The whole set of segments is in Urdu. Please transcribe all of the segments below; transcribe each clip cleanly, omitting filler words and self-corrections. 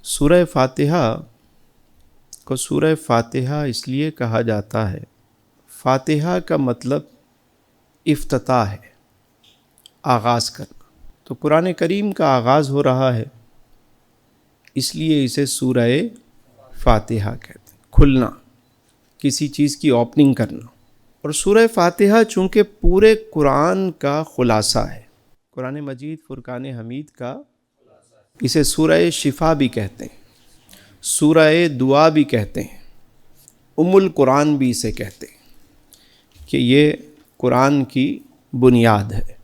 سورہ فاتحہ کو سورہ فاتحہ اس لیے کہا جاتا ہے، فاتحہ کا مطلب افتتاح ہے، آغاز کرنا۔ تو قرآن کریم کا آغاز ہو رہا ہے، اس لیے اسے سورہ فاتحہ کہتے ہیں، کھلنا، کسی چیز کی اوپننگ کرنا۔ اور سورہ فاتحہ چونکہ پورے قرآن کا خلاصہ ہے، قرآن مجید فرقان حمید کا، اسے سورہ شفا بھی کہتے ہیں، سورہ دعا بھی کہتے ہیں، ام القرآن بھی اسے کہتے ہیں کہ یہ قرآن کی بنیاد ہے۔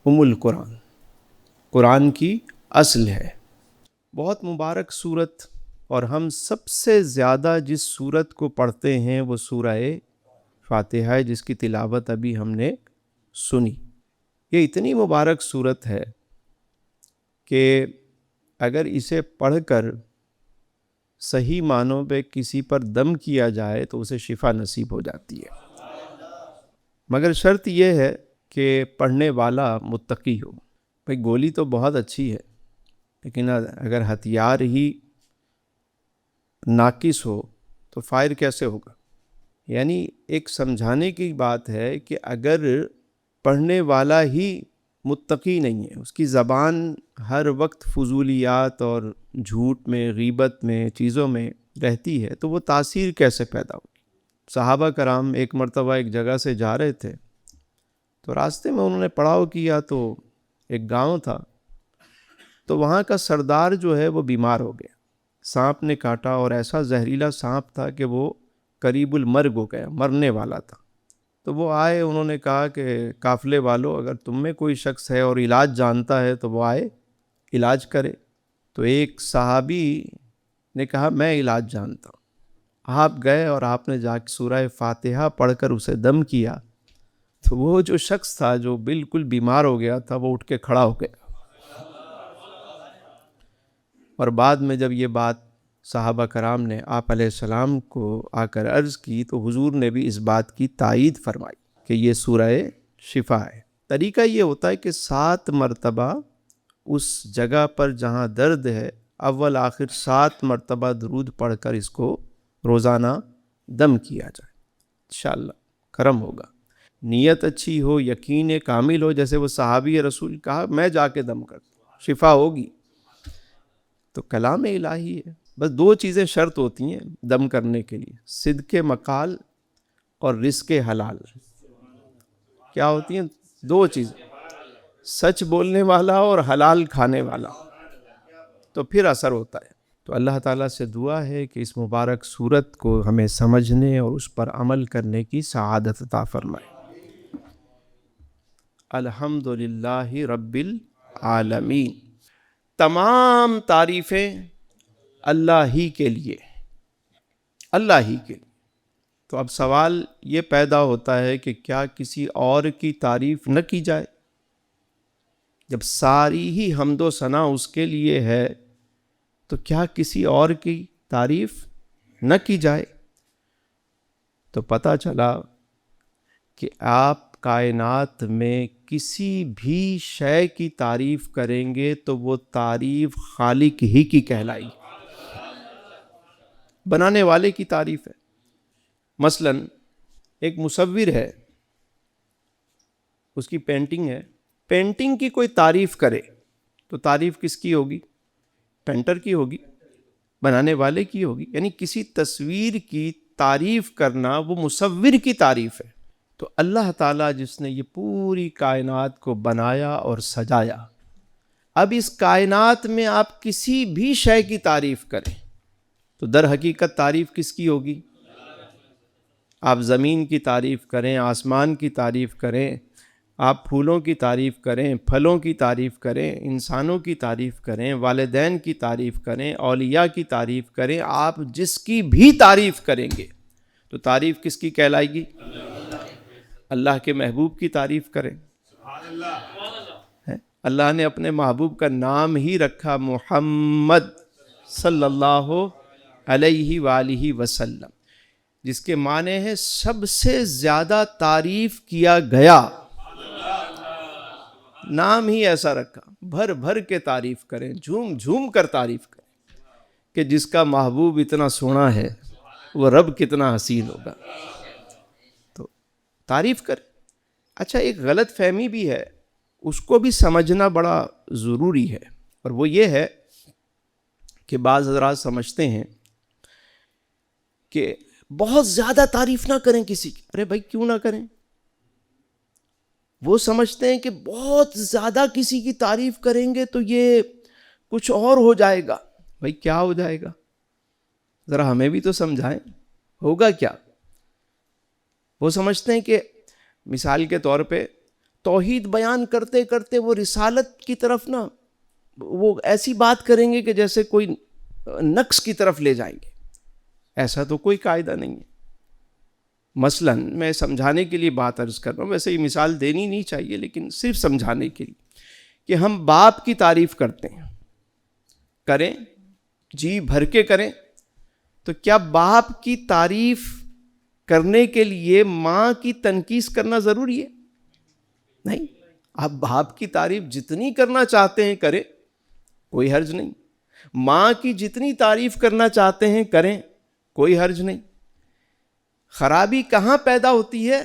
ام القرآن قرآن کی اصل ہے۔ بہت مبارک صورت، اور ہم سب سے زیادہ جس صورت کو پڑھتے ہیں وہ سورہ فاتحہ ہے، جس کی تلاوت ابھی ہم نے سنی۔ یہ اتنی مبارک صورت ہے کہ اگر اسے پڑھ کر صحیح معنوں پہ کسی پر دم کیا جائے تو اسے شفا نصیب ہو جاتی ہے، مگر شرط یہ ہے کہ پڑھنے والا متقی ہو۔ بھئی گولی تو بہت اچھی ہے، لیکن اگر ہتھیار ہی ناقص ہو تو فائر کیسے ہوگا؟ یعنی ایک سمجھانے کی بات ہے کہ اگر پڑھنے والا ہی متقی نہیں ہے، اس کی زبان ہر وقت فضولیات اور جھوٹ میں، غیبت میں، چیزوں میں رہتی ہے، تو وہ تاثیر کیسے پیدا ہوگی؟ صحابہ کرام ایک مرتبہ ایک جگہ سے جا رہے تھے، تو راستے میں انہوں نے پڑاؤ کیا، تو ایک گاؤں تھا، تو وہاں کا سردار جو ہے وہ بیمار ہو گیا، سانپ نے کاٹا، اور ایسا زہریلا سانپ تھا کہ وہ قریب المرگ ہو گیا، مرنے والا تھا۔ تو وہ آئے، انہوں نے کہا کہ قافلے والوں، اگر تم میں کوئی شخص ہے اور علاج جانتا ہے تو وہ آئے علاج کرے۔ تو ایک صحابی نے کہا میں علاج جانتا ہوں۔ آپ گئے اور آپ نے جا کے سورہ فاتحہ پڑھ کر اسے دم کیا، تو وہ جو شخص تھا جو بالکل بیمار ہو گیا تھا، وہ اٹھ کے کھڑا ہو گیا۔ اور بعد میں جب یہ بات صحابہ کرام نے آپ علیہ السلام کو آ کر عرض کی، تو حضور نے بھی اس بات کی تائید فرمائی کہ یہ سورہ شفا ہے۔ طریقہ یہ ہوتا ہے کہ 7 مرتبہ اس جگہ پر جہاں درد ہے، اول آخر 7 مرتبہ درود پڑھ کر اس کو روزانہ دم کیا جائے، انشاءاللہ کرم ہوگا۔ نیت اچھی ہو، یقین کامل ہو، جیسے وہ صحابی رسول کہا میں جا کے دم کرتا ہوں، شفا ہوگی۔ تو کلام الہی ہے، بس 2 چیزیں شرط ہوتی ہیں دم کرنے کے لیے، صدق مقال اور رزق حلال۔ کیا ہوتی ہیں 2 چیزیں؟ سچ بولنے والا اور حلال کھانے والا، تو پھر اثر ہوتا ہے۔ تو اللہ تعالیٰ سے دعا ہے کہ اس مبارک صورت کو ہمیں سمجھنے اور اس پر عمل کرنے کی سعادت عطا فرمائے۔ الحمدللہ رب العالمین۔ تمام تعریفیں اللہ ہی کے لیے، اللہ ہی کے لیے۔ تو اب سوال یہ پیدا ہوتا ہے کہ کیا کسی اور کی تعریف نہ کی جائے؟ جب ساری ہی حمد و ثنا اس کے لیے ہے، تو کیا کسی اور کی تعریف نہ کی جائے؟ تو پتہ چلا کہ آپ کائنات میں کسی بھی شے کی تعریف کریں گے تو وہ تعریف خالق ہی کی کہلائی، بنانے والے کی تعریف ہے۔ مثلا ایک مصور ہے، اس کی پینٹنگ ہے، پینٹنگ کی کوئی تعریف کرے تو تعریف کس کی ہوگی؟ پینٹر کی ہوگی، بنانے والے کی ہوگی۔ یعنی کسی تصویر کی تعریف کرنا وہ مصور کی تعریف ہے۔ تو اللہ تعالیٰ جس نے یہ پوری کائنات کو بنایا اور سجایا، اب اس کائنات میں آپ کسی بھی شے کی تعریف کریں تو در حقیقت تعریف کس کی ہوگی؟ آپ زمین کی تعریف کریں، آسمان کی تعریف کریں، آپ پھولوں کی تعریف کریں، پھلوں کی تعریف کریں، انسانوں کی تعریف کریں، والدین کی تعریف کریں، اولیاء کی تعریف کریں، آپ جس کی بھی تعریف کریں گے تو تعریف کس کی کہلائے گی؟ اللہ کے محبوب کی تعریف کریں۔ اللہ نے اپنے محبوب کا نام ہی رکھا محمد صلی اللہ علیہ وآلہ وسلم، جس کے معنی ہے سب سے زیادہ تعریف کیا گیا۔ نام ہی ایسا رکھا، بھر بھر کے تعریف کریں، جھوم جھوم کر تعریف کریں۔ کہ جس کا محبوب اتنا سونا ہے وہ رب کتنا حسین ہوگا. تو تعریف کر. اچھا ایک غلط فہمی بھی ہے, اس کو بھی سمجھنا بڑا ضروری ہے, اور وہ یہ ہے کہ بعض حضرات سمجھتے ہیں کہ بہت زیادہ تعریف نہ کریں کسی کی. ارے بھائی کیوں نہ کریں؟ وہ سمجھتے ہیں کہ بہت زیادہ کسی کی تعریف کریں گے تو یہ کچھ اور ہو جائے گا. بھائی کیا ہو جائے گا؟ ذرا ہمیں بھی تو سمجھائیں, ہوگا کیا؟ وہ سمجھتے ہیں کہ مثال کے طور پہ توحید بیان کرتے کرتے وہ رسالت کی طرف نا وہ ایسی بات کریں گے کہ جیسے کوئی نقص کی طرف لے جائیں گے. ایسا تو کوئی قاعدہ نہیں ہے. مثلا میں سمجھانے کے لیے بات عرض کر رہا ہوں, ویسے یہ مثال دینی نہیں چاہیے لیکن صرف سمجھانے کے لیے, کہ ہم باپ کی تعریف کرتے ہیں, کریں جی بھر کے کریں, تو کیا باپ کی تعریف کرنے کے لیے ماں کی تنقیص کرنا ضروری ہے؟ نہیں. آپ باپ کی تعریف جتنی کرنا چاہتے ہیں کریں, کوئی حرج نہیں. ماں کی جتنی تعریف کرنا چاہتے ہیں کریں, کوئی حرج نہیں. خرابی کہاں پیدا ہوتی ہے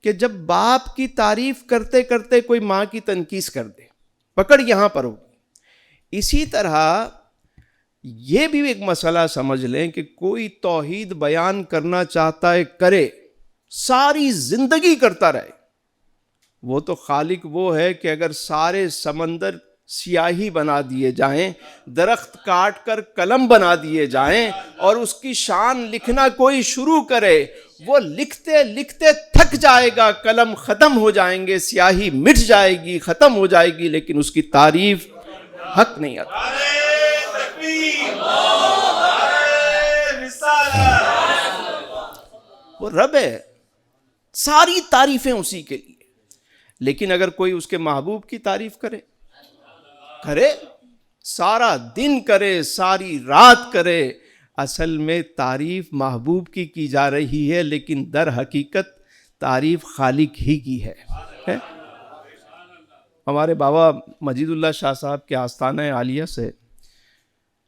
کہ جب باپ کی تعریف کرتے کرتے کوئی ماں کی تنقیص کر دے, پکڑ یہاں پر ہوگی. اسی طرح یہ بھی ایک مسئلہ سمجھ لیں کہ کوئی توحید بیان کرنا چاہتا ہے کرے, ساری زندگی کرتا رہے. وہ تو خالق وہ ہے کہ اگر سارے سمندر سیاہی بنا دیے جائیں, درخت کاٹ کر قلم بنا دیے جائیں اور اس کی شان لکھنا کوئی شروع کرے, وہ لکھتے لکھتے تھک جائے گا, قلم ختم ہو جائیں گے, سیاہی مٹ جائے گی, ختم ہو جائے گی, لیکن اس کی تعریف حق نہیں آتا. وہ رب ہے, ساری تعریفیں اسی کے لیے. لیکن اگر کوئی اس کے محبوب کی تعریف کرے, سارا دن کرے, ساری رات کرے, اصل میں تعریف محبوب کی جا رہی ہے, لیکن در حقیقت تعریف خالق ہی کی ہے. ہمارے بابا مجید اللہ شاہ صاحب کے آستانہ عالیہ سے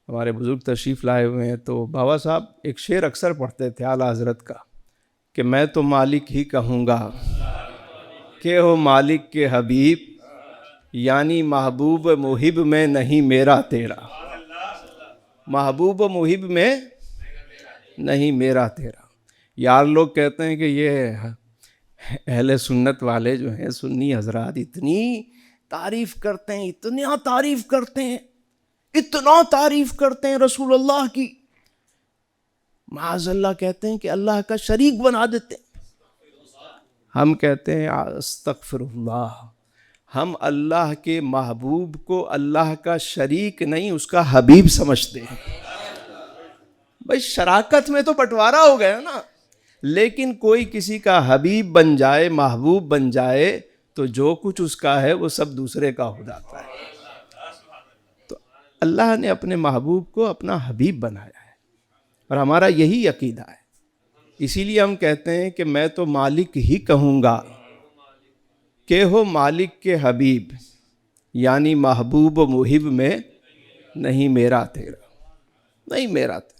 ہمارے بزرگ تشریف لائے ہوئے ہیں, تو بابا صاحب ایک شعر اکثر پڑھتے تھے اعلیٰ حضرت کا, کہ میں تو مالک ہی کہوں گا کہ ہو مالک کے حبیب, یعنی محبوب محب میں نہیں میرا تیرا. محبوب محب میں نہیں میرا تیرا. یار لوگ کہتے ہیں کہ یہ اہل سنت والے جو ہیں, سنی حضرات, اتنی تعریف کرتے ہیں, اتنا تعریف کرتے ہیں, اتنا تعریف کرتے ہیں رسول اللہ کی, معاذ اللہ کہتے ہیں کہ اللہ کا شریک بنا دیتے ہیں. ہم کہتے ہیں استغفر اللہ, ہم اللہ کے محبوب کو اللہ کا شریک نہیں اس کا حبیب سمجھتے ہیں. بھائی شراکت میں تو بٹوارا ہو گیا نا, لیکن کوئی کسی کا حبیب بن جائے, محبوب بن جائے, تو جو کچھ اس کا ہے وہ سب دوسرے کا ہو جاتا ہے. تو اللہ نے اپنے محبوب کو اپنا حبیب بنایا ہے, اور ہمارا یہی عقیدہ ہے. اسی لیے ہم کہتے ہیں کہ میں تو مالک ہی کہوں گا کہ ہو مالک کے حبیب, یعنی محبوب و محب میں نہیں میرا تیرا, نہیں میرا تیرا.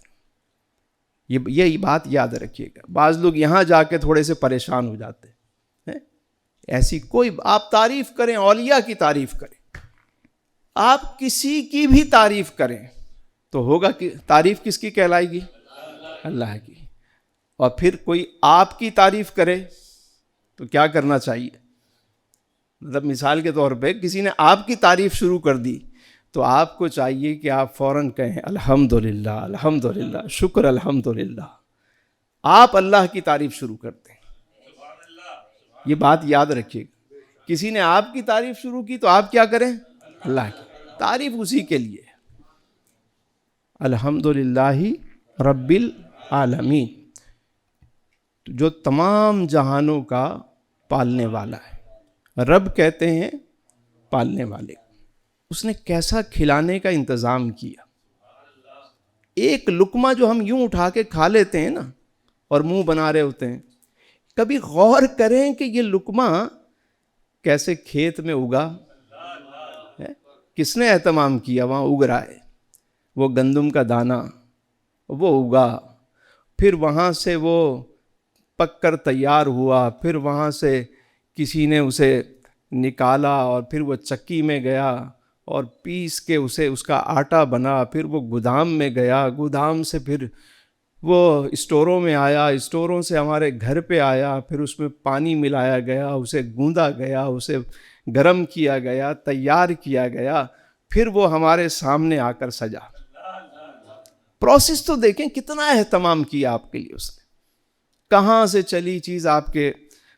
یہ بات یاد رکھیے گا. بعض لوگ یہاں جا کے تھوڑے سے پریشان ہو جاتے ہیں. ایسی کوئی, آپ تعریف کریں, اولیاء کی تعریف کریں, آپ کسی کی بھی تعریف کریں تو ہوگا کہ تعریف کس کی کہلائے گی؟ اللہ کی. اور پھر کوئی آپ کی تعریف کرے تو کیا کرنا چاہیے؟ مطلب مثال کے طور پہ کسی نے آپ کی تعریف شروع کر دی تو آپ کو چاہیے کہ آپ فوراً کہیں الحمدللہ الحمدللہ, شکر الحمدللہ. آپ اللہ کی تعریف شروع کرتے ہیں. یہ بات یاد رکھیے گا. کسی نے آپ کی تعریف شروع کی تو آپ کیا کریں؟ اللہ کی تعریف اسی کے لیے. الحمدللہ رب العالمین, جو تمام جہانوں کا پالنے والا ہے. رب کہتے ہیں پالنے والے. اس نے کیسا کھلانے کا انتظام کیا. ایک لقمہ جو ہم یوں اٹھا کے کھا لیتے ہیں نا اور منہ بنا رہے ہوتے ہیں, کبھی غور کریں کہ یہ لقمہ کیسے کھیت میں اگا, کس نے اہتمام کیا, وہاں اگ رہا ہے. وہ گندم کا دانہ وہ اگا، پھر وہاں سے وہ پک کر تیار ہوا، پھر وہاں سے کسی نے اسے نکالا اور پھر وہ چکی میں گیا اور پیس کے اس کا آٹا بنا، پھر وہ گودام میں گیا، گودام سے پھر وہ اسٹوروں میں آیا، اسٹوروں سے ہمارے گھر پہ آیا، پھر اس میں پانی ملایا گیا، اسے گوندا گیا، اسے گرم کیا گیا، تیار کیا گیا، پھر وہ ہمارے سامنے آ کر سجا۔ پروسیس تو دیکھیں کتنا اہتمام کیا آپ کے لیے اس نے، کہاں سے چلی چیز آپ کے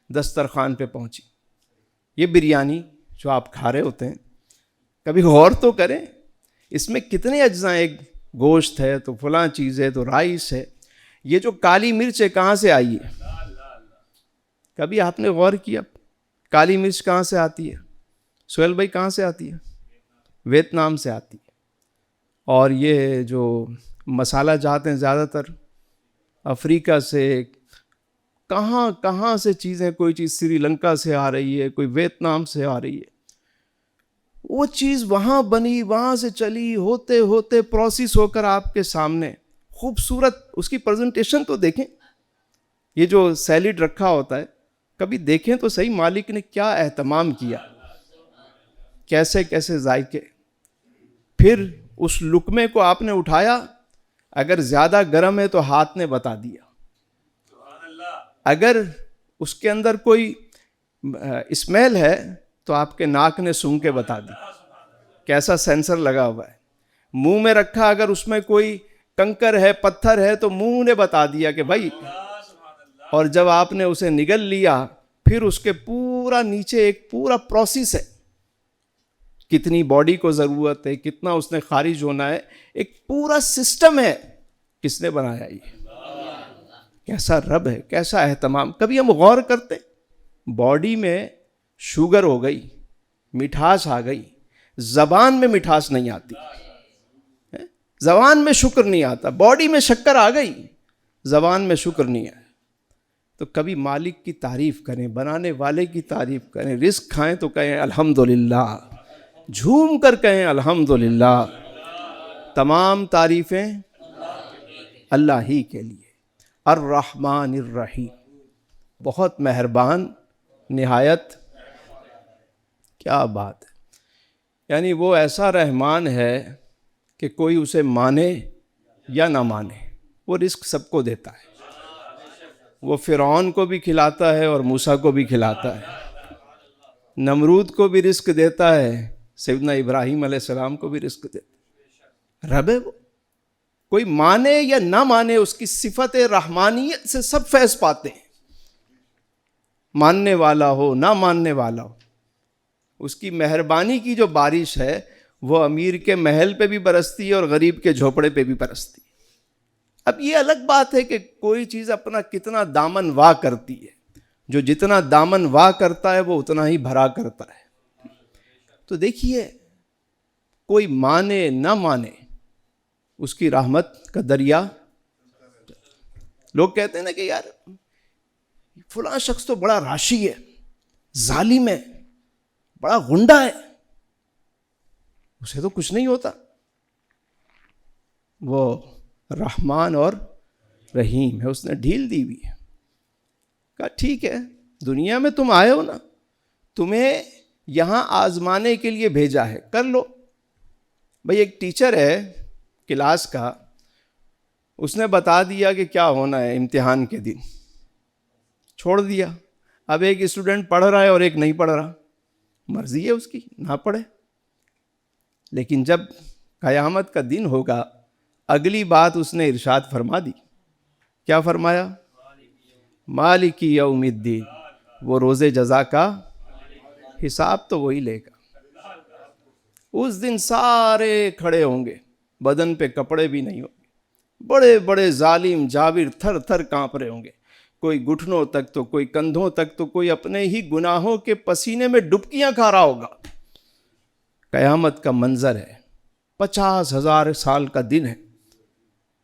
دسترخوان پہ پہنچی۔ یہ بریانی جو آپ کھا رہے ہوتے ہیں، کبھی غور تو کریں اس میں کتنے اجزاء، ایک گوشت ہے تو فلاں چیز ہے تو رائس ہے، یہ جو کالی مرچ ہے کہاں سے آئی ہے؟ کبھی آپ نے غور کیا کالی مرچ کہاں سے آتی ہے؟ سہیل بھائی کہاں سے آتی ہے؟ ویتنام سے آتی ہے۔ اور یہ جو مسالہ جات ہیں زیادہ تر افریقہ سے، کہاں کہاں سے چیزیں، کوئی چیز سری لنکا سے آ رہی ہے، کوئی ویتنام سے آ رہی ہے، وہ چیز وہاں بنی، وہاں سے چلی، ہوتے ہوتے پروسیس ہو کر آپ کے سامنے خوبصورت اس کی پریزنٹیشن تو دیکھیں۔ یہ جو سیلیڈ رکھا ہوتا ہے کبھی دیکھیں تو صحیح مالک نے کیا اہتمام کیا، کیسے کیسے ذائقے۔ پھر اس لقمے کو آپ نے اٹھایا، اگر زیادہ گرم ہے تو ہاتھ نے بتا دیا، اگر اس کے اندر کوئی اسمیل ہے تو آپ کے ناک نے سونگھ کے بتا دی، کیسا سینسر لگا ہوا ہے۔ منہ میں رکھا، اگر اس میں کوئی کنکر ہے، پتھر ہے تو منہ نے بتا دیا کہ بھائی، اور جب آپ نے اسے نگل لیا پھر اس کے پورا نیچے ایک پورا پروسیس ہے، کتنی باڈی کو ضرورت ہے، کتنا اس نے خارج ہونا ہے، ایک پورا سسٹم ہے۔ کس نے بنایا یہ؟ کیسا رب ہے، کیسا اہتمام۔ کبھی ہم غور کرتے باڈی میں شوگر ہو گئی، مٹھاس آ گئی، زبان میں مٹھاس نہیں آتی، زبان میں شکر نہیں آتا، باڈی میں شکر آ گئی، زبان میں شکر نہیں آیا، تو کبھی مالک کی تعریف کریں، بنانے والے کی تعریف کریں، رزق کھائیں تو کہیں الحمدللہ، جھوم کر کہیں الحمدللہ۔ تمام تعریفیں اللہ ہی کے لیے، الرحمن الرحیم، بہت مہربان، نہایت، کیا بات ہے، یعنی وہ ایسا رحمان ہے کہ کوئی اسے مانے یا نہ مانے وہ رزق سب کو دیتا ہے۔ وہ فرعون کو بھی کھلاتا ہے اور موسیٰ کو بھی کھلاتا ہے، نمرود کو بھی رزق دیتا ہے، سیدنا ابراہیم علیہ السلام کو بھی رزق دیتا ہے۔ رب ہے وہ، کوئی مانے یا نہ مانے اس کی صفت رحمانیت سے سب فیض پاتے ہیں، ماننے والا ہو نہ ماننے والا ہو۔ اس کی مہربانی کی جو بارش ہے وہ امیر کے محل پہ بھی برستی ہے اور غریب کے جھوپڑے پہ بھی برستی ہے۔ اب یہ الگ بات ہے کہ کوئی چیز اپنا کتنا دامن وا کرتی ہے، جو جتنا دامن وا کرتا ہے وہ اتنا ہی بھرا کرتا ہے۔ تو دیکھیے، کوئی مانے نہ مانے اس کی رحمت کا دریا۔ لوگ کہتے ہیں نا کہ یار فلاں شخص تو بڑا راشی ہے، ظالم ہے، بڑا غنڈہ ہے، اسے تو کچھ نہیں ہوتا۔ وہ رحمان اور رحیم ہے، اس نے ڈھیل دی ہوئی ہے۔ کہا ٹھیک ہے، دنیا میں تم آئے ہو نا، تمہیں یہاں آزمانے کے لیے بھیجا ہے، کر لو۔ بھئی ایک ٹیچر ہے کلاس کا، اس نے بتا دیا کہ کیا ہونا ہے امتحان کے دن، چھوڑ دیا۔ اب ایک اسٹوڈنٹ پڑھ رہا ہے اور ایک نہیں پڑھ رہا، مرضی ہے اس کی، نہ پڑھے۔ لیکن جب قیامت کا دن ہوگا، اگلی بات اس نے ارشاد فرما دی۔ کیا فرمایا؟ مالک یوم الدین، وہ روز جزا کا حساب تو وہی لے گا۔ اس دن سارے کھڑے ہوں گے، بدن پہ کپڑے بھی نہیں ہوں گے، بڑے بڑے ظالم جابر تھر تھر کانپ رہے ہوں گے، کوئی گھٹنوں تک تو کوئی کندھوں تک تو کوئی اپنے ہی گناہوں کے پسینے میں ڈبکیاں کھا رہا ہوگا۔ قیامت کا منظر ہے، 50,000 سال کا دن ہے۔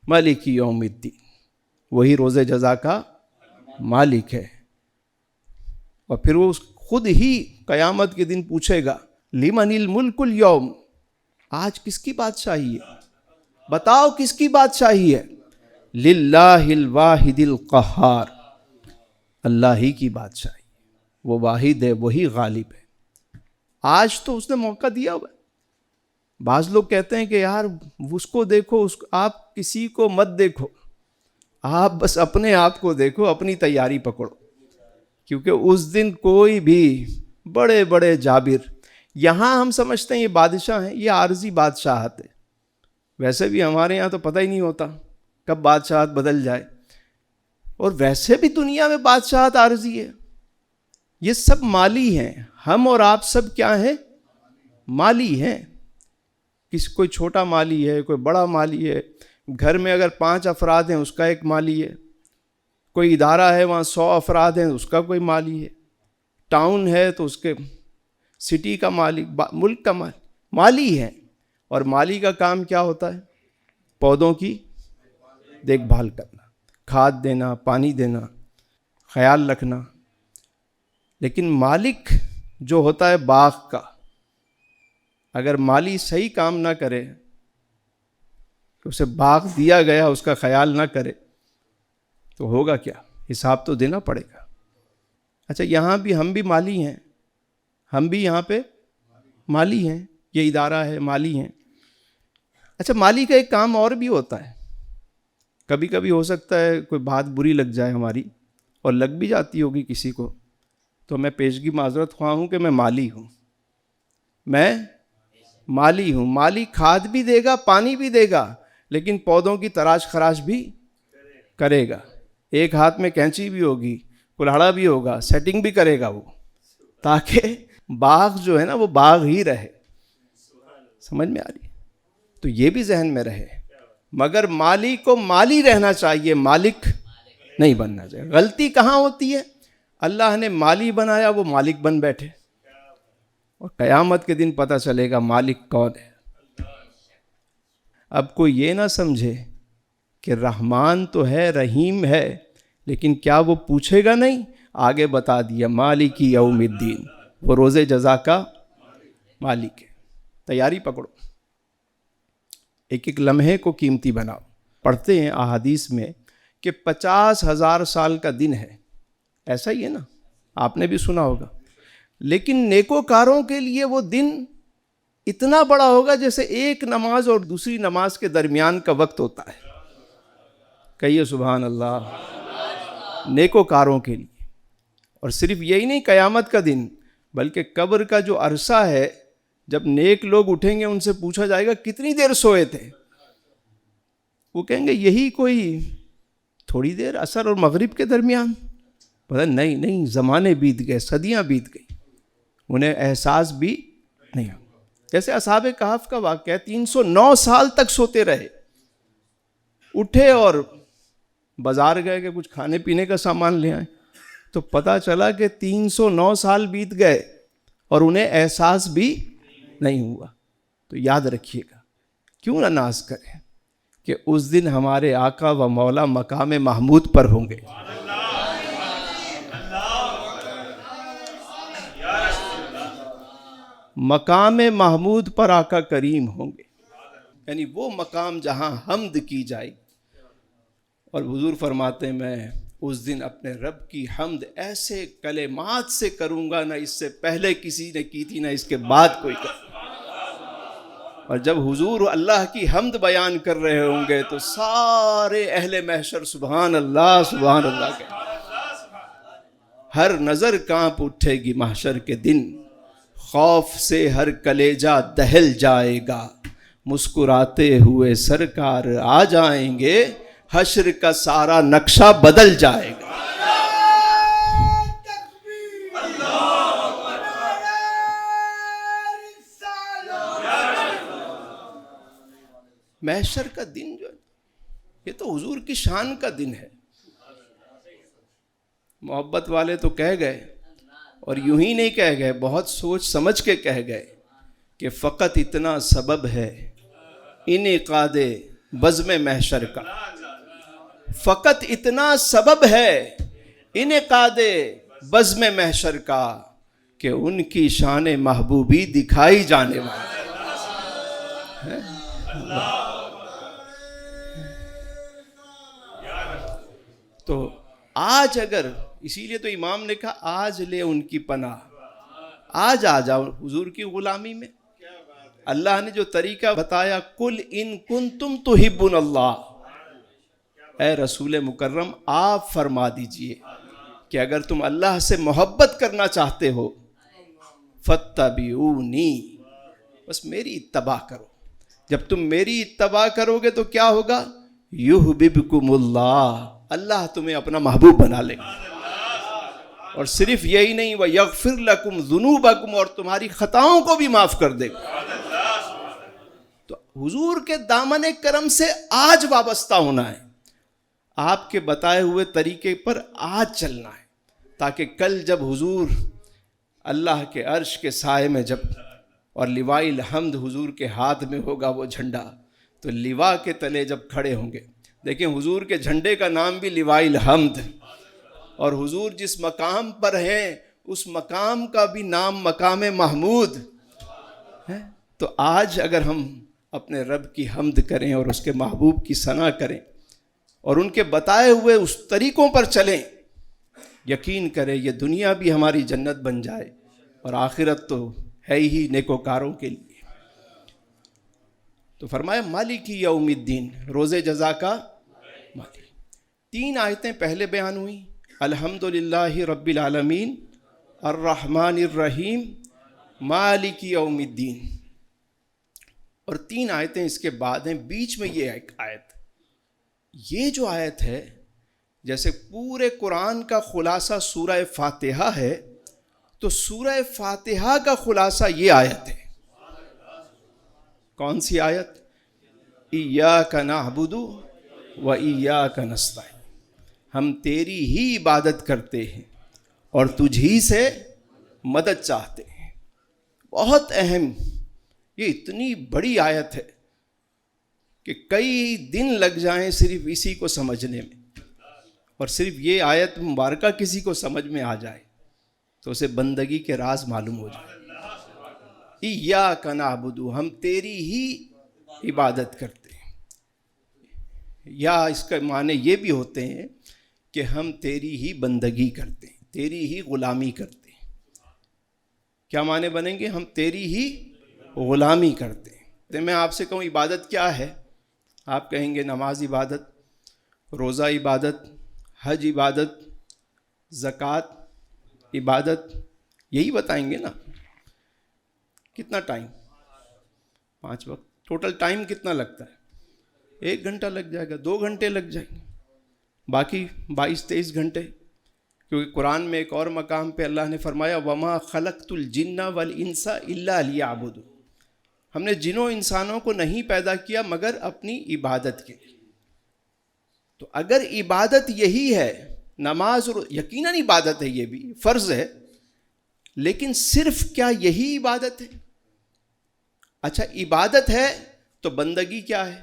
مالک یوم الدین، وہی روز جزا کا مالک ہے۔ اور پھر وہ خود ہی قیامت کے دن پوچھے گا، لمن الملک اليوم، آج کس کی بادشاہی ہے؟ بتاؤ کس کی بادشاہی ہے؟ للہ الواحد القہار، اللہ ہی کی بادشاہی، وہ واحد ہے، وہی غالب ہے۔ آج تو اس نے موقع دیا ہوا ہے۔ بعض لوگ کہتے ہیں کہ یار اس کو دیکھو، آپ کسی کو مت دیکھو، آپ بس اپنے آپ کو دیکھو، اپنی تیاری پکڑو، کیونکہ اس دن کوئی بھی بڑے بڑے جابر، یہاں ہم سمجھتے ہیں یہ بادشاہ ہیں، یہ عارضی بادشاہت ہے، ویسے بھی ہمارے یہاں تو پتہ ہی نہیں ہوتا کب بادشاہت بدل جائے، اور ویسے بھی دنیا میں بادشاہت عارضی ہے، یہ سب مالی ہیں، ہم اور آپ سب کیا ہیں؟ مالی ہیں، کوئی چھوٹا مالی ہے، کوئی بڑا مالی ہے، گھر میں اگر 5 افراد ہیں اس کا ایک مالی ہے، کوئی ادارہ ہے وہاں 100 افراد ہیں اس کا کوئی مالی ہے، ٹاؤن ہے تو اس کے سٹی کا مالی، ملک کا مالی ہے۔ اور مالی کا کام کیا ہوتا ہے؟ پودوں کی دیکھ بھال کرنا، کھاد دینا، پانی دینا، خیال رکھنا۔ لیکن مالک جو ہوتا ہے باغ کا، اگر مالی صحیح کام نہ کرے، اسے باغ دیا گیا اس کا خیال نہ کرے، تو ہوگا کیا؟ حساب تو دینا پڑے گا۔ اچھا یہاں بھی ہم بھی مالی ہیں، ہم بھی یہاں پہ مالی ہیں، یہ ادارہ ہے، مالی ہیں۔ اچھا مالی کا ایک کام اور بھی ہوتا ہے، کبھی کبھی ہو سکتا ہے کوئی بات بری لگ جائے ہماری، اور لگ بھی جاتی ہوگی کسی کو، تو میں پیشگی معذرت خواہ ہوں کہ میں مالی ہوں، میں مالی ہوں۔ مالی کھاد بھی دے گا، پانی بھی دے گا، لیکن پودوں کی تراش خراش بھی کرے گا، ایک ہاتھ میں کینچی بھی ہوگی، کلہاڑا بھی ہوگا، سیٹنگ بھی کرے گا وہ، تاکہ باغ جو ہے نا وہ باغ ہی رہے۔ سمجھ میں آ رہی ہے؟ تو یہ بھی ذہن میں رہے، مگر مالی کو مالی رہنا چاہیے، مالک نہیں بننا چاہیے۔ غلطی کہاں ہوتی ہے؟ اللہ نے مالی بنایا، وہ مالک بن بیٹھے، اور قیامت کے دن پتہ چلے گا مالک کون ہے۔ اب کوئی یہ نہ سمجھے کہ رحمان تو ہے، رحیم ہے، لیکن کیا وہ پوچھے گا نہیں؟ آگے بتا دیا مالک یوم الدین، وہ روز جزا کا مالک ہے۔ تیاری پکڑو، ایک ایک لمحے کو قیمتی بناؤ۔ پڑھتے ہیں احادیث میں کہ 50,000 سال کا دن ہے، ایسا ہی ہے نا، آپ نے بھی سنا ہوگا، لیکن نیکوکاروں کے لیے وہ دن اتنا بڑا ہوگا جیسے ایک نماز اور دوسری نماز کے درمیان کا وقت ہوتا ہے۔ کہیے سبحان اللہ۔ نیکوکاروں کے لیے، اور صرف یہی نہیں قیامت کا دن، بلکہ قبر کا جو عرصہ ہے، جب نیک لوگ اٹھیں گے ان سے پوچھا جائے گا کتنی دیر سوئے تھے، وہ کہیں گے یہی کوئی تھوڑی دیر، عصر اور مغرب کے درمیان۔ پتہ نہیں، زمانے بیت گئے، صدیاں بیت گئی، انہیں احساس بھی نہیں ہوا۔ جیسے اصحاب کہف کا واقعہ، 309 سال تک سوتے رہے، اٹھے اور بازار گئے کہ کچھ کھانے پینے کا سامان لے آئیں، تو پتہ چلا کہ 309 سال بیت گئے اور انہیں احساس بھی نہیں ہوا۔ تو یاد رکھیے گا، کیوں نہ ناز کریں کہ اس دن ہمارے آقا و مولا مقام محمود پر ہوں گے۔ مقام محمود پر آقا کریم ہوں گے، یعنی وہ مقام جہاں حمد کی جائے۔ اور حضور فرماتے ہیں میں اس دن اپنے رب کی حمد ایسے کلمات سے کروں گا، نہ اس سے پہلے کسی نے کی تھی، نہ اس کے بعد کوئی کر۔ اور جب حضور اللہ کی حمد بیان کر رہے ہوں گے تو سارے اہل محشر سبحان اللہ سبحان اللہ کہیں، ہر نظر کانپ اٹھے گی محشر کے دن، خوف سے ہر کلیجہ دہل جائے گا، مسکراتے ہوئے سرکار آ جائیں گے، حشر کا سارا نقشہ بدل جائے گا۔ محشر کا دن جو ہے یہ تو حضور کی شان کا دن ہے۔ محبت والے تو کہہ گئے، اور یوں ہی نہیں کہہ گئے، بہت سوچ سمجھ کے کہہ گئے کہ فقط اتنا سبب ہے انعقاد بزم محشر کا، فقط اتنا سبب ہے انعقاد بزم محشر کا کہ ان کی شان محبوبی دکھائی جانے والی ہے۔ تو آج اگر، اسی لیے تو امام نے کہا آج لے ان کی پناہ، آج آ جاؤ حضور کی غلامی میں. اللہ نے جو طریقہ بتایا، کل ان کنتم تحبون اللہ، اے رسول مکرم آپ فرما دیجئے کہ اگر تم اللہ سے محبت کرنا چاہتے ہو فاتبعونی، بس میری اتباع کرو. جب تم میری اتباع کرو گے تو کیا ہوگا؟ یحببکم اللہ، اللہ تمہیں اپنا محبوب بنا لے گا. اور صرف یہی نہیں، وَيَغْفِرْ لَكُمْ ذُنُوبَكُمْ، اور تمہاری خطاؤں کو بھی معاف کر دے گا. تو حضور کے دامن کرم سے آج وابستہ ہونا ہے، آپ کے بتائے ہوئے طریقے پر آج چلنا ہے، تاکہ کل جب حضور اللہ کے عرش کے سائے میں جب، اور لواء الحمد حضور کے ہاتھ میں ہوگا وہ جھنڈا، تو لواء کے تلے جب کھڑے ہوں گے، دیکھیں حضور کے جھنڈے کا نام بھی لواء الحمد، اور حضور جس مقام پر ہیں اس مقام کا بھی نام مقام محمود ہے. تو آج اگر ہم اپنے رب کی حمد کریں اور اس کے محبوب کی ثنا کریں اور ان کے بتائے ہوئے اس طریقوں پر چلیں، یقین کریں یہ دنیا بھی ہماری جنت بن جائے اور آخرت تو ہے ہی نیکوکاروں کے لیے. تو فرمایا مالک یوم الدین، روز جزا کا مالک. 3 آیتیں پہلے بیان ہوئیں، الحمدللہ رب العالمین، الرحمن الرحیم، مالک یوم الدین، اور 3 آیتیں اس کے بعد ہیں. بیچ میں یہ ایک آیت، یہ جو آیت ہے جیسے پورے قرآن کا خلاصہ سورہ فاتحہ ہے، تو سورہ فاتحہ کا خلاصہ یہ آیت ہے. کون سی آیت؟ ایاک نعبد و ایاک نستعین، ہم تیری ہی عبادت کرتے ہیں اور تجھ ہی سے مدد چاہتے ہیں. بہت اہم، یہ اتنی بڑی آیت ہے کہ کئی دن لگ جائیں صرف اسی کو سمجھنے میں، اور صرف یہ آیت مبارکہ کسی کو سمجھ میں آ جائے تو اسے بندگی کے راز معلوم ہو جائے. ایاک نعبد، ہم تیری ہی عبادت کرتے ہیں، یا اس کا معنی یہ بھی ہوتے ہیں کہ ہم تیری ہی بندگی کرتے ہیں، تیری ہی غلامی کرتے ہیں. کیا معنی بنیں گے؟ ہم تیری ہی غلامی کرتے ہیں. تو میں آپ سے کہوں عبادت کیا ہے؟ آپ کہیں گے نماز عبادت، روزہ عبادت، حج عبادت، زکوٰۃ عبادت، یہی بتائیں گے نا. کتنا ٹائم؟ 5 وقت. ٹوٹل ٹائم کتنا لگتا ہے؟ 1 گھنٹہ لگ جائے گا، 2 گھنٹے لگ جائیں گے، باقی 22-23 گھنٹے. کیونکہ قرآن میں ایک اور مقام پہ اللہ نے فرمایا وَمَا خَلَقْتُ الْجِنَّ وَالْإِنسَ إِلَّا لِيَعْبُدُونِ، ہم نے جنوں انسانوں کو نہیں پیدا کیا مگر اپنی عبادت کے لیے. تو اگر عبادت یہی ہے، نماز یقیناً عبادت ہے، یہ بھی فرض ہے، لیکن صرف کیا یہی عبادت ہے؟ اچھا عبادت ہے تو بندگی کیا ہے؟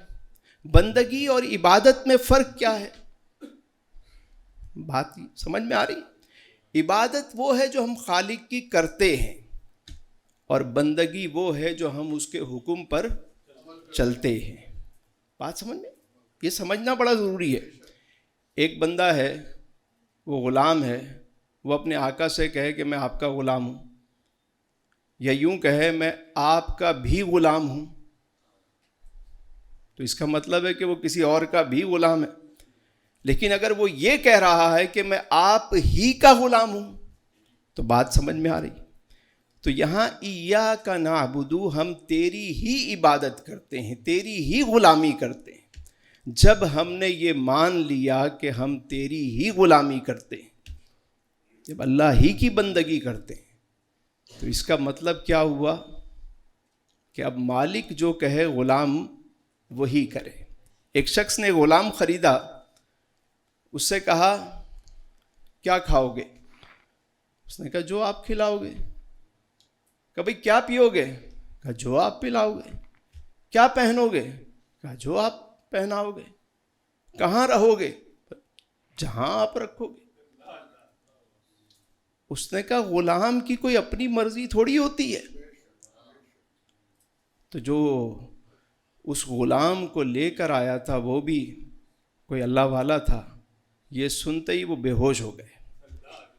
بندگی اور عبادت میں فرق کیا ہے؟ بات سمجھ میں آ رہی؟ عبادت وہ ہے جو ہم خالق کی کرتے ہیں، اور بندگی وہ ہے جو ہم اس کے حکم پر چلتے ہیں. بات سمجھ میں؟ یہ سمجھنا بڑا ضروری ہے. ایک بندہ ہے، وہ غلام ہے، وہ اپنے آقا سے کہے کہ میں آپ کا غلام ہوں، یا یوں کہے میں آپ کا بھی غلام ہوں، تو اس کا مطلب ہے کہ وہ کسی اور کا بھی غلام ہے. لیکن اگر وہ یہ کہہ رہا ہے کہ میں آپ ہی کا غلام ہوں، تو بات سمجھ میں آ رہی. تو یہاں ایاک نعبد، ہم تیری ہی عبادت کرتے ہیں، تیری ہی غلامی کرتے ہیں. جب ہم نے یہ مان لیا کہ ہم تیری ہی غلامی کرتے ہیں، جب اللہ ہی کی بندگی کرتے ہیں، تو اس کا مطلب کیا ہوا کہ اب مالک جو کہے غلام وہی کرے. ایک شخص نے غلام خریدا، اس سے کہا کیا کھاؤ گے؟ اس نے کہا جو آپ کھلاؤ گے. کہا بھئی کیا پیو گے؟ کہا جو آپ پلاؤ گے. کیا پہنو گے؟ کہا جو آپ پہناؤ گے. کہاں رہو گے؟ جہاں آپ رکھو گے. اس نے کہا غلام کی کوئی اپنی مرضی تھوڑی ہوتی ہے. تو جو اس غلام کو لے کر آیا تھا وہ بھی کوئی اللہ والا تھا، یہ سنتے ہی وہ بے ہوش ہو گئے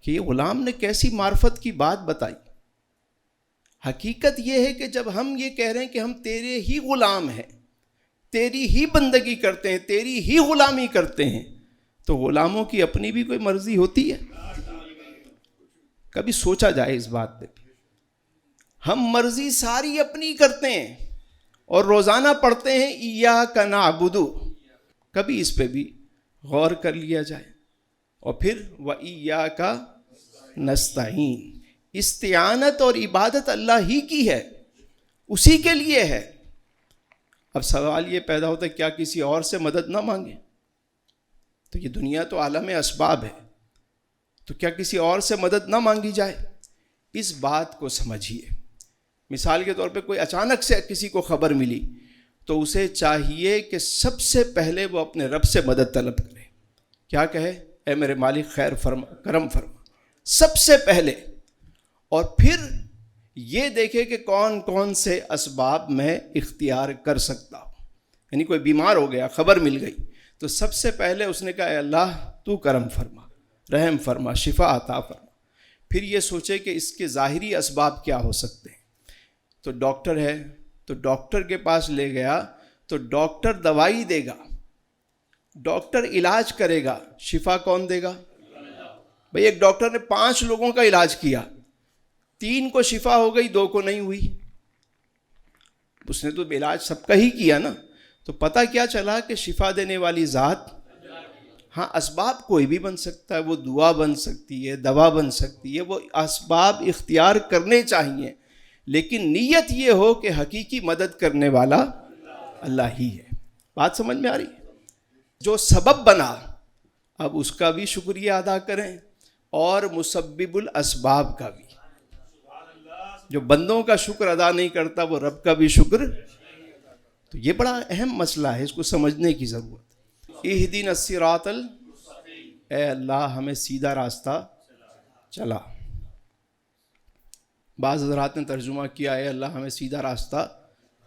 کہ یہ غلام نے کیسی معرفت کی بات بتائی. حقیقت یہ ہے کہ جب ہم یہ کہہ رہے ہیں کہ ہم تیرے ہی غلام ہیں، تیری ہی بندگی کرتے ہیں، تیری ہی غلامی کرتے ہیں، تو غلاموں کی اپنی بھی کوئی مرضی ہوتی ہے؟ کبھی سوچا جائے اس بات پہ. ہم مرضی ساری اپنی کرتے ہیں اور روزانہ پڑھتے ہیں ایاک نعبد. کبھی اس پہ بھی غور کر لیا جائے. اور پھر وَإِيَّاكَ نَسْتَعِينُ، استعانت اور عبادت اللہ ہی کی ہے، اسی کے لیے ہے. اب سوال یہ پیدا ہوتا ہے کیا کسی اور سے مدد نہ مانگے؟ تو یہ دنیا تو عالم اسباب ہے، تو کیا کسی اور سے مدد نہ مانگی جائے؟ اس بات کو سمجھیے. مثال کے طور پہ کوئی اچانک سے کسی کو خبر ملی تو اسے چاہیے کہ سب سے پہلے وہ اپنے رب سے مدد طلب کرے. کیا کہے؟ اے میرے مالک خیر فرما، کرم فرما، سب سے پہلے. اور پھر یہ دیکھے کہ کون کون سے اسباب میں اختیار کر سکتا ہوں. یعنی کوئی بیمار ہو گیا، خبر مل گئی، تو سب سے پہلے اس نے کہا اے اللہ تو کرم فرما، رحم فرما، شفا عطا فرما. پھر یہ سوچے کہ اس کے ظاہری اسباب کیا ہو سکتے ہیں. تو ڈاکٹر ہے تو ڈاکٹر کے پاس لے گیا تو ڈاکٹر دوائی دے گا، ڈاکٹر علاج کرے گا. شفا کون دے گا؟ بھئی ایک ڈاکٹر نے 5 لوگوں کا علاج کیا، 3 کو شفا ہو گئی، 2 کو نہیں ہوئی. اس نے تو علاج سب کا ہی کیا نا. تو پتہ کیا چلا کہ شفا دینے والی ذات، ہاں اسباب کوئی بھی بن سکتا ہے، وہ دعا بن سکتی ہے، دوا بن سکتی ہے، وہ اسباب اختیار کرنے چاہیے، لیکن نیت یہ ہو کہ حقیقی مدد کرنے والا اللہ ہی ہے. بات سمجھ میں آ رہی ہے؟ جو سبب بنا اب اس کا بھی شکریہ ادا کریں اور مسبب الاسباب کا بھی. جو بندوں کا شکر ادا نہیں کرتا وہ رب کا بھی شکر. تو یہ بڑا اہم مسئلہ ہے، اس کو سمجھنے کی ضرورت. اہدنا الصراط اے اللہ ہمیں سیدھا راستہ چلا. بعض حضرات نے ترجمہ کیا اے اللہ ہمیں سیدھا راستہ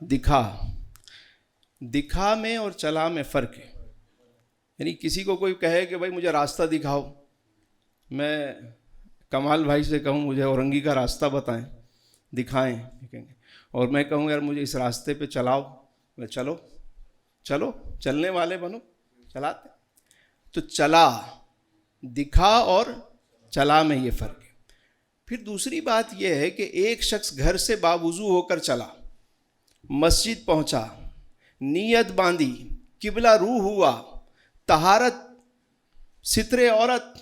دکھا. دکھا میں اور چلا میں فرق ہے. یعنی کسی کو کوئی کہے کہ بھائی مجھے راستہ دکھاؤ، میں کمال بھائی سے کہوں مجھے اورنگی کا راستہ بتائیں، دکھائیں، اور میں کہوں یار مجھے اس راستے پہ چلاؤ، میں چلو چلو چلنے والے بنو، چلاتے. تو چلا، دکھا اور چلا میں یہ فرق ہے. پھر دوسری بات یہ ہے کہ ایک شخص گھر سے باوضو ہو کر چلا، مسجد پہنچا، نیت باندھی، قبلہ روح ہوا، طہارت، ستر عورت،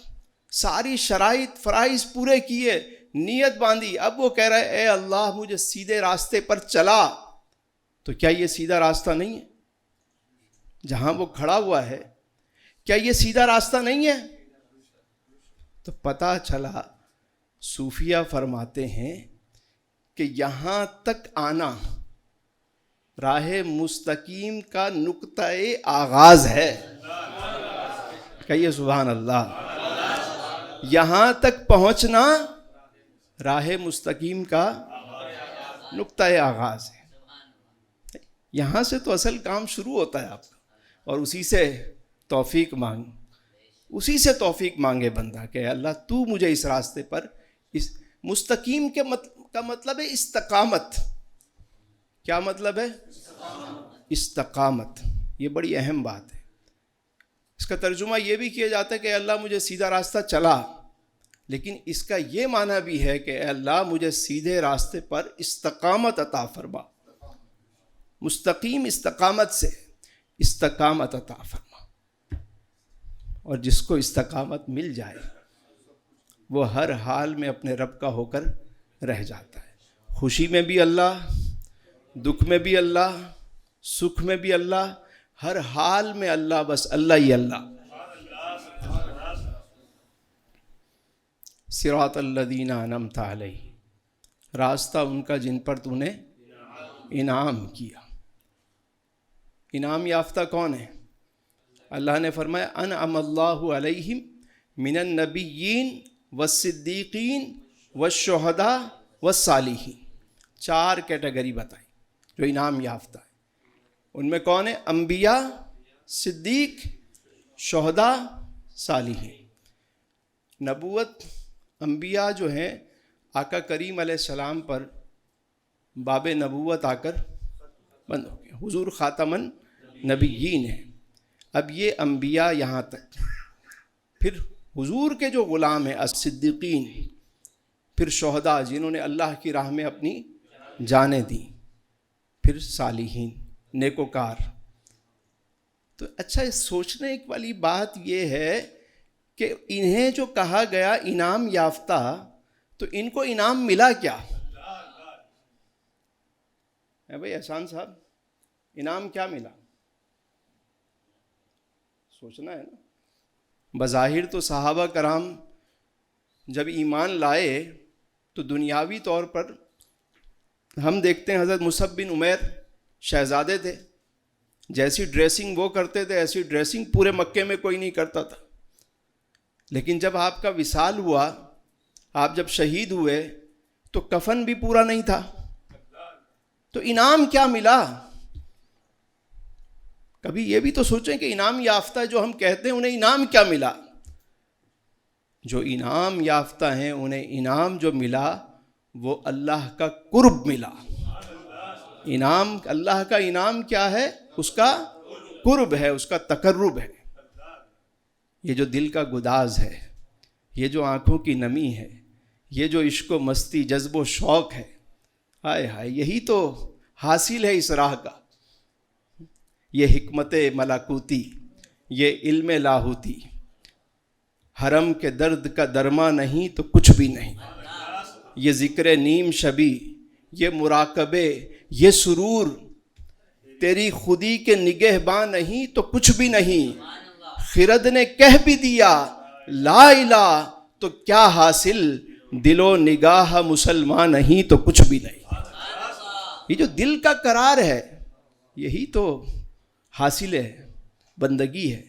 ساری شرائط فرائض پورے کیے، نیت باندھی. اب وہ کہہ رہا ہے اے اللہ مجھے سیدھے راستے پر چلا. تو کیا یہ سیدھا راستہ نہیں ہے؟ جہاں وہ کھڑا ہوا ہے کیا یہ سیدھا راستہ نہیں ہے؟ تو پتہ چلا صوفیہ فرماتے ہیں کہ یہاں تک آنا راہ مستقیم کا نقطۂ آغاز ہے. کہیے سبحان اللہ. یہاں تک پہنچنا راہ مستقیم کا نقطۂ آغاز ہے. یہاں سے تو اصل کام شروع ہوتا ہے آپ کا. اور اسی سے توفیق مانگ، اسی سے توفیق مانگے بندہ کہ اللہ تو مجھے اس راستے پر، اس مستقیم کا مطلب ہے استقامت. کیا مطلب ہے؟ استقامت. یہ بڑی اہم بات ہے. اس کا ترجمہ یہ بھی کیا جاتا ہے کہ اے اللہ مجھے سیدھا راستہ چلا، لیکن اس کا یہ معنی بھی ہے کہ اے اللہ مجھے سیدھے راستے پر استقامت عطا فرما. مستقیم استقامت سے استقامت عطا فرما. اور جس کو استقامت مل جائے وہ ہر حال میں اپنے رب کا ہو کر رہ جاتا ہے. خوشی میں بھی اللہ، دکھ میں بھی اللہ، سکھ میں بھی اللہ، ہر حال میں اللہ، بس اللہ ہی اللہ. صراط الذین انعمت علیہم، راستہ ان کا جن پر تو نے انعام کیا. انعام یافتہ کون ہے؟ اللہ نے فرمایا انعم اللہ علیہم من النبیین والصدیقین والشہداء والصالحین. 4 کیٹیگری بتائی جو انعام یافتہ ہے. ان میں کون ہے؟ انبیاء، صدیق، شہداء، صالحین. نبوت انبیاء جو ہیں آقا کریم علیہ السلام پر باب نبوت آ کر بند ہو گیا. حضور خاتم النبیین ہیں. اب یہ انبیاء یہاں تک، پھر حضور کے جو غلام ہیں الصدیقین، پھر شہداء جنہوں نے اللہ کی راہ میں اپنی جانیں دیں، پھر صالحین نیکوکار. تو اچھا سوچنے والی بات یہ ہے کہ انہیں جو کہا گیا انعام یافتہ، تو ان کو انعام ملا کیا ہے بھائی احسان صاحب؟ انعام کیا ملا؟ سوچنا ہے نا. بظاہر تو صحابہ کرام جب ایمان لائے تو دنیاوی طور پر ہم دیکھتے ہیں حضرت مصعب بن عمیر شہزادے تھے، جیسی ڈریسنگ وہ کرتے تھے ایسی ڈریسنگ پورے مکے میں کوئی نہیں کرتا تھا. لیکن جب آپ کا وصال ہوا، آپ جب شہید ہوئے تو کفن بھی پورا نہیں تھا. تو انعام کیا ملا؟ کبھی یہ بھی تو سوچیں کہ انعام یافتہ جو ہم کہتے ہیں انہیں انعام کیا ملا؟ جو انعام یافتہ ہیں انہیں انعام جو ملا وہ اللہ کا قرب ملا. انعام اللہ کا انعام کیا ہے؟ اس کا قرب ہے، اس کا تقرب ہے. یہ جو دل کا گداز ہے، یہ جو آنکھوں کی نمی ہے، یہ جو عشق و مستی جذب و شوق ہے، ہائے ہائے، یہی تو حاصل ہے اس راہ کا. یہ حکمت ملکوتی، یہ علم لاہوتی، حرم کے درد کا درما نہیں تو کچھ بھی نہیں. یہ ذکر نیم شبی، یہ مراقبے، یہ سرور، تیری خودی کے نگہباں نہیں تو کچھ بھی نہیں. خرد نے کہہ بھی دیا لا الہ تو کیا حاصل، دل و نگاہ مسلمان نہیں تو کچھ بھی نہیں. یہ جو دل کا قرار ہے یہی تو حاصل ہے، بندگی ہے.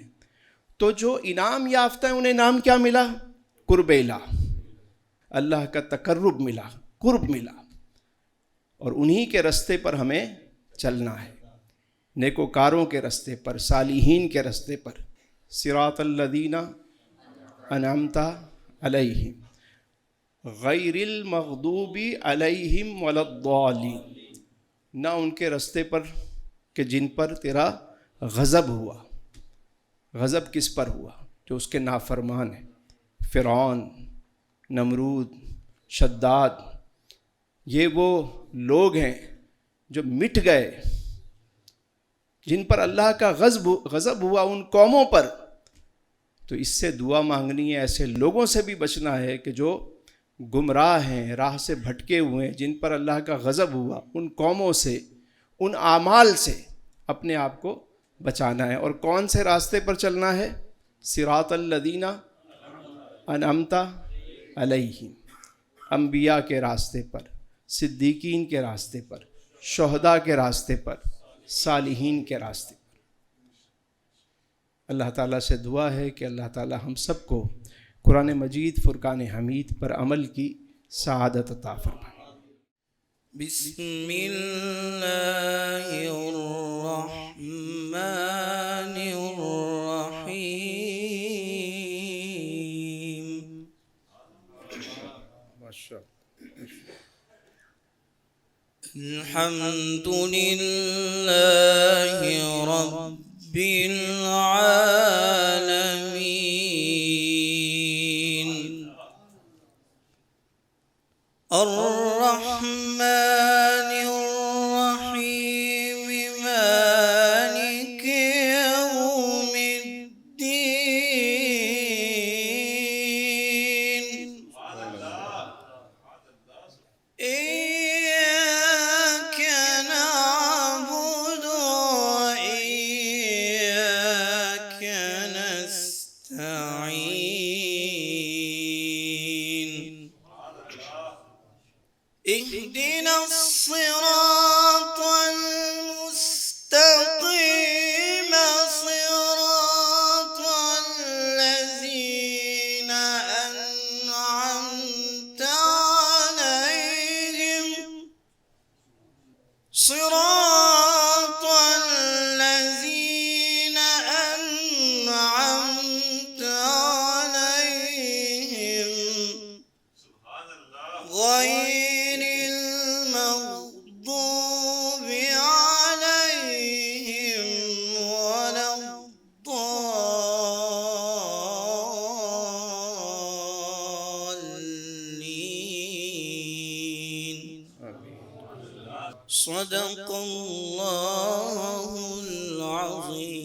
تو جو انعام یافتہ ہیں انہیں انعام کیا ملا؟ قرب الہ، اللہ کا تقرب ملا، قرب ملا. اور انہی کے رستے پر ہمیں چلنا ہے، نیکوکاروں کے رستے پر، صالحین کے رستے پر. صراط الذین انعمت علیہم غیر المغضوب علیہم ولا الضالین. نہ ان کے رستے پر کہ جن پر تیرا غضب ہوا. غضب کس پر ہوا؟ جو اس کے نافرمان ہیں. فرعون، نمرود، شداد، یہ وہ لوگ ہیں جو مٹ گئے، جن پر اللہ کا غضب ہوا، ان قوموں پر. تو اس سے دعا مانگنی ہے، ایسے لوگوں سے بھی بچنا ہے کہ جو گمراہ ہیں، راہ سے بھٹکے ہوئے ہیں، جن پر اللہ کا غضب ہوا. ان قوموں سے، ان اعمال سے اپنے آپ کو بچانا ہے. اور کون سے راستے پر چلنا ہے؟ صراط الذین انعمت علیہم، انبیاء کے راستے پر، صدیقین کے راستے پر، شہداء کے راستے پر، صالحین کے راستے پر. اللہ تعالیٰ سے دعا ہے کہ اللہ تعالیٰ ہم سب کو قرآن مجید فرقان حمید پر عمل کی سعادت عطا فرمائے. بسم اللہ الرحمن الرحیم. الحمد للہ رب العالمین الرحمن الرحیم مالک یوم الدین. إياك نعبد وإياك غير المغضوب عليهم ولا الضالين. صدق الله العظيم.